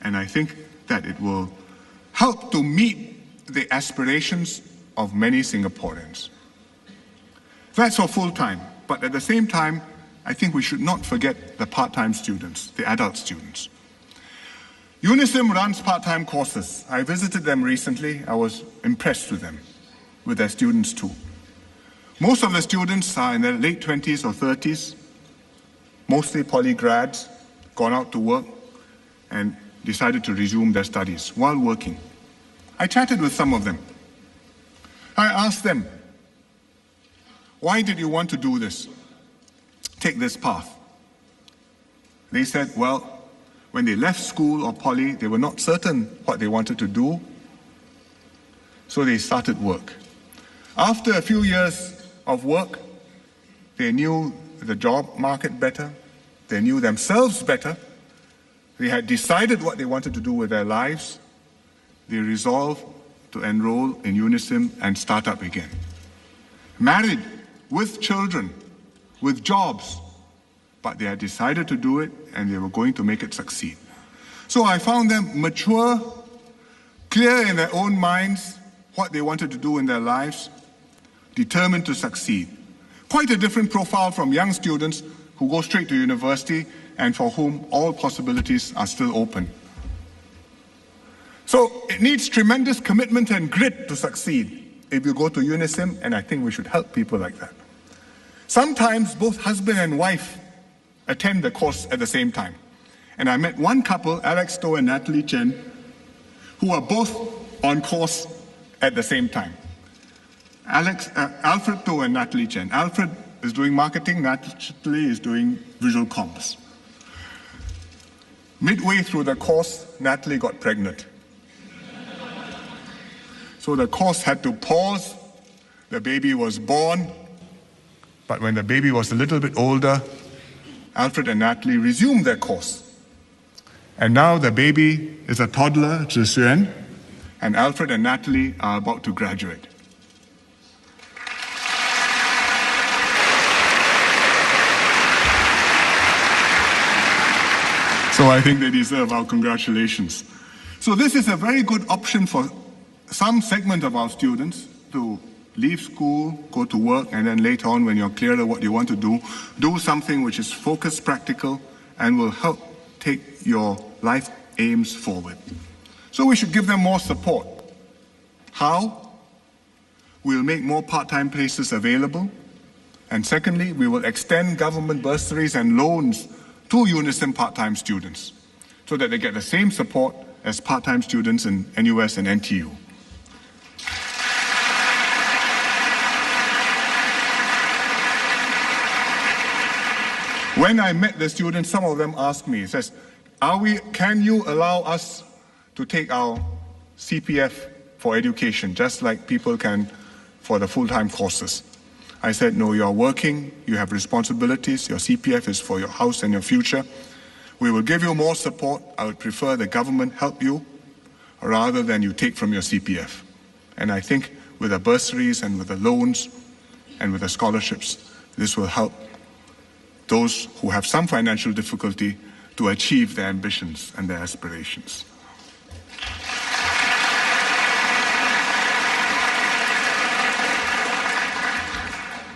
And I think that it will help to meet the aspirations of many Singaporeans. That's for full-time, but at the same time, I think we should not forget the part-time students, the adult students. UNISIM runs part-time courses. I visited them recently. I was impressed with them, with their students too. Most of the students are in their late 20s or 30s, mostly poly grads, gone out to work and decided to resume their studies while working. I chatted with some of them. I asked them, why did you want to do this? Take this path. They said, well, when they left school or poly, they were not certain what they wanted to do, so they started work. After a few years of work, they knew the job market better, they knew themselves better, they had decided what they wanted to do with their lives, they resolved to enroll in UNISIM and start up again. Married, with children, with jobs, but they had decided to do it and they were going to make it succeed. So I found them mature, clear in their own minds what they wanted to do in their lives, determined to succeed. Quite a different profile from young students who go straight to university and for whom all possibilities are still open. So it needs tremendous commitment and grit to succeed if you go to UNISIM, and I think we should help people like that. Sometimes both husband and wife attend the course at the same time. And I met one couple, Alex Toh and Natalie Chen, who are both on course at the same time. Alfred Toh and Natalie Chen. Alfred is doing marketing, Natalie is doing visual comms. Midway through the course, Natalie got pregnant. So the course had to pause. The baby was born. But when the baby was a little bit older, Alfred and Natalie resumed their course. And now the baby is a toddler, Zhi Xuan, and Alfred and Natalie are about to graduate. So I think they deserve our congratulations. So this is a very good option for some segment of our students to leave school, go to work, and then later on, when you're clear of what you want to do something which is focused, practical, and will help take your life aims forward. So we should give them more support. How? We'll make more part-time places available. And secondly, we will extend government bursaries and loans to UNISIM part-time students so that they get the same support as part-time students in NUS and NTU. When I met the students, some of them asked me, says, can you allow us to take our CPF for education, just like people can for the full-time courses? I said, no, you're working, you have responsibilities, your CPF is for your house and your future. We will give you more support. I would prefer the government help you rather than you take from your CPF. And I think with the bursaries and with the loans and with the scholarships, this will help those who have some financial difficulty to achieve their ambitions and their aspirations.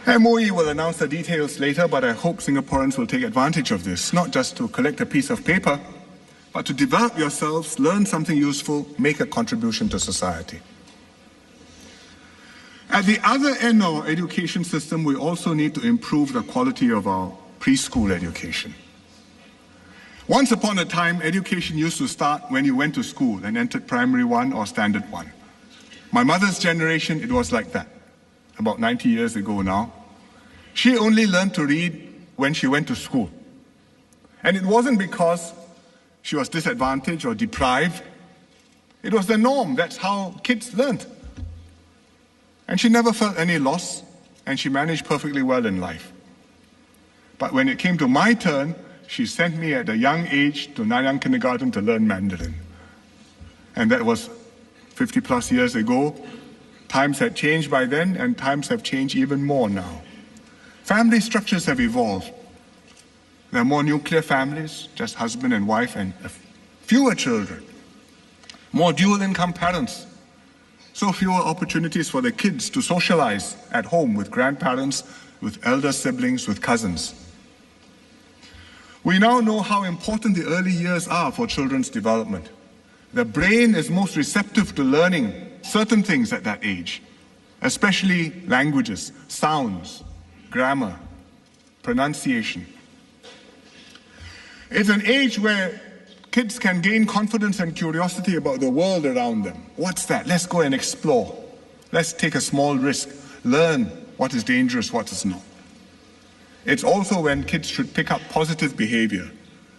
MOE will announce the details later, but I hope Singaporeans will take advantage of this, not just to collect a piece of paper, but to develop yourselves, learn something useful, make a contribution to society. At the other end of our education system, we also need to improve the quality of our preschool education. Once upon a time, education used to start when you went to school and entered primary 1 or standard 1. My mother's generation, it was like that, about 90 years ago now. She only learned to read when she went to school. And it wasn't because she was disadvantaged or deprived. It was the norm. That's how kids learned. And she never felt any loss, and she managed perfectly well in life. But when it came to my turn, she sent me at a young age to Nanyang Kindergarten to learn Mandarin. And that was 50 plus years ago. Times had changed by then, and times have changed even more now. Family structures have evolved. There are more nuclear families, just husband and wife and a fewer children, more dual-income parents, so fewer opportunities for the kids to socialize at home with grandparents, with elder siblings, with cousins. We now know how important the early years are for children's development. The brain is most receptive to learning certain things at that age, especially languages, sounds, grammar, pronunciation. It's an age where kids can gain confidence and curiosity about the world around them. What's that? Let's go and explore. Let's take a small risk, learn what is dangerous, what is not. It's also when kids should pick up positive behavior,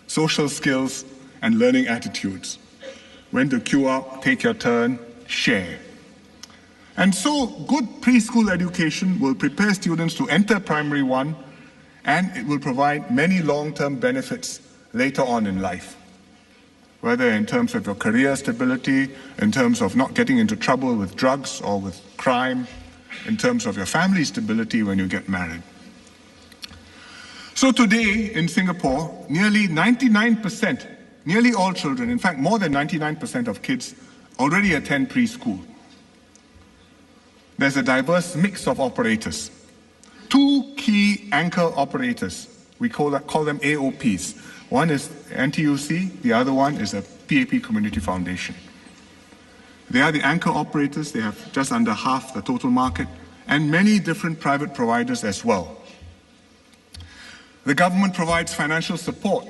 social skills, and learning attitudes. When to queue up, take your turn, share. And so good preschool education will prepare students to enter primary one, and it will provide many long-term benefits later on in life, whether in terms of your career stability, in terms of not getting into trouble with drugs or with crime, in terms of your family stability when you get married. So today in Singapore, nearly 99%, nearly all children, in fact more than 99% of kids already attend preschool. There's a diverse mix of operators. Two key anchor operators, we call them AOPs. One is NTUC, the other one is a PAP Community Foundation. They are the anchor operators, they have just under half the total market, and many different private providers as well. The government provides financial support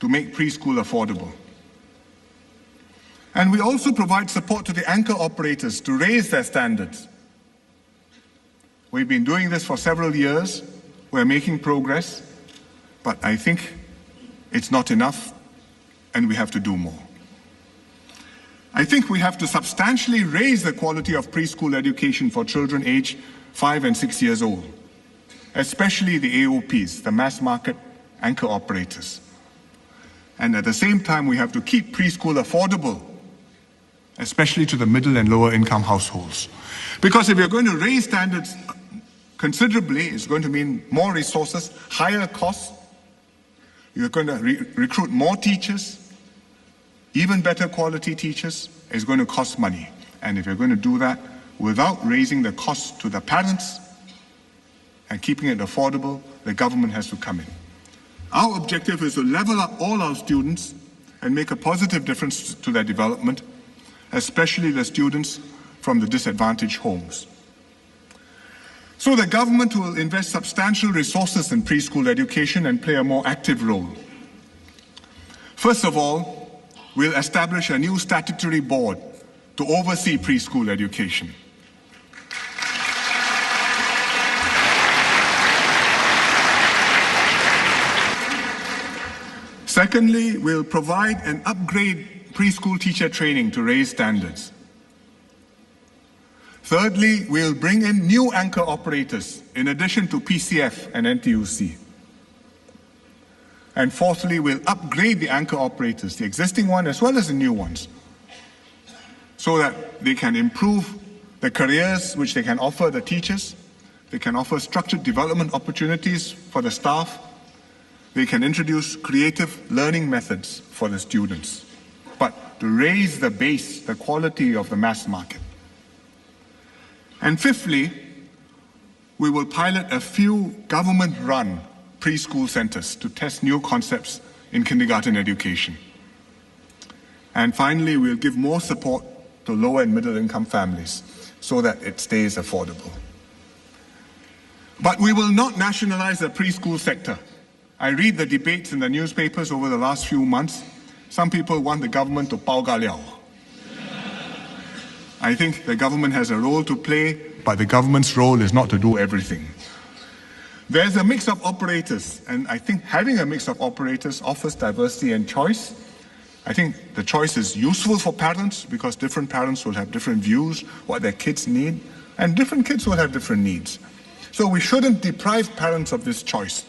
to make preschool affordable. And we also provide support to the anchor operators to raise their standards. We've been doing this for several years. We're making progress, but I think it's not enough, and we have to do more. I think we have to substantially raise the quality of preschool education for children aged 5 and 6 years old, especially the AOPs, the mass market anchor operators. And at the same time, we have to keep preschool affordable, especially to the middle and lower income households. Because if you're going to raise standards considerably, it's going to mean more resources, higher costs. You're going to recruit more teachers, even better quality teachers. It's going to cost money. And if you're going to do that without raising the cost to the parents and keeping it affordable, the government has to come in. Our objective is to level up all our students and make a positive difference to their development, especially the students from the disadvantaged homes. So the government will invest substantial resources in preschool education and play a more active role. First of all, we'll establish a new statutory board to oversee preschool education. Secondly, we'll provide and upgrade preschool teacher training to raise standards. Thirdly, we'll bring in new anchor operators in addition to PCF and NTUC. And fourthly, we'll upgrade the anchor operators, the existing one as well as the new ones, so that they can improve the careers which they can offer the teachers, they can offer structured development opportunities for the staff, they can introduce creative learning methods for the students, but to raise the base, the quality of the mass market. And fifthly, we will pilot a few government-run preschool centers to test new concepts in kindergarten education. And finally, we'll give more support to lower and middle income families so that it stays affordable. But we will not nationalize the preschool sector. I read the debates in the newspapers over the last few months. Some people want the government to pao ga liao. I think the government has a role to play, but the government's role is not to do everything. There's a mix of operators, and I think having a mix of operators offers diversity and choice. I think the choice is useful for parents because different parents will have different views, what their kids need, and different kids will have different needs. So we shouldn't deprive parents of this choice,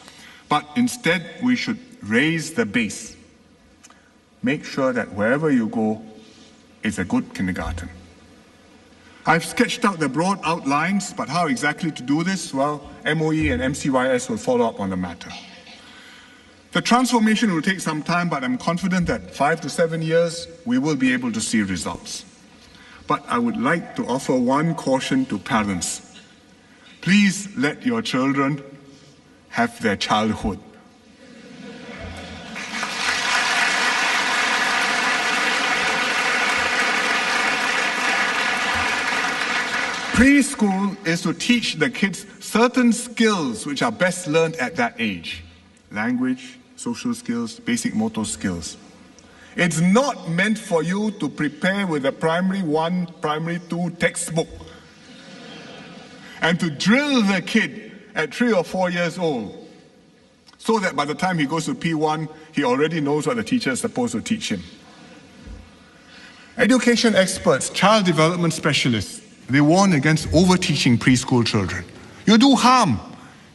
but instead we should raise the base. Make sure that wherever you go is a good kindergarten. I've sketched out the broad outlines, but how exactly to do this? Well, MOE and MCYS will follow up on the matter. The transformation will take some time, but I'm confident that 5 to 7 years, we will be able to see results. But I would like to offer one caution to parents. Please let your children have their childhood. Preschool is to teach the kids certain skills which are best learned at that age. Language, social skills, basic motor skills. It's not meant for you to prepare with a primary 1, primary 2 textbook and to drill the kid at 3 or 4 years old so that by the time he goes to P1, he already knows what the teacher is supposed to teach him. Education experts, child development specialists, they warn against over-teaching preschool children. You do harm.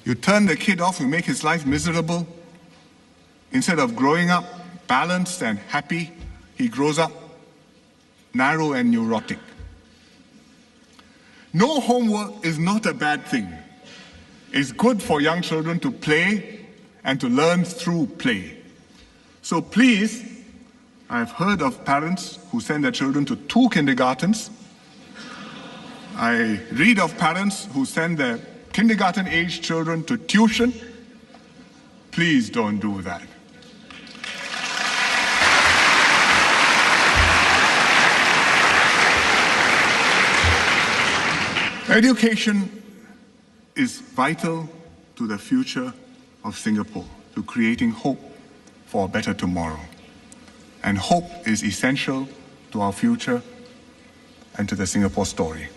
You turn the kid off, you make his life miserable. Instead of growing up balanced and happy, he grows up narrow and neurotic. No homework is not a bad thing. It's good for young children to play and to learn through play. So please, I've heard of parents who send their children to 2 kindergartens. I read of parents who send their kindergarten-age children to tuition. Please don't do that. Education is vital to the future of Singapore, to creating hope for a better tomorrow. And hope is essential to our future and to the Singapore story.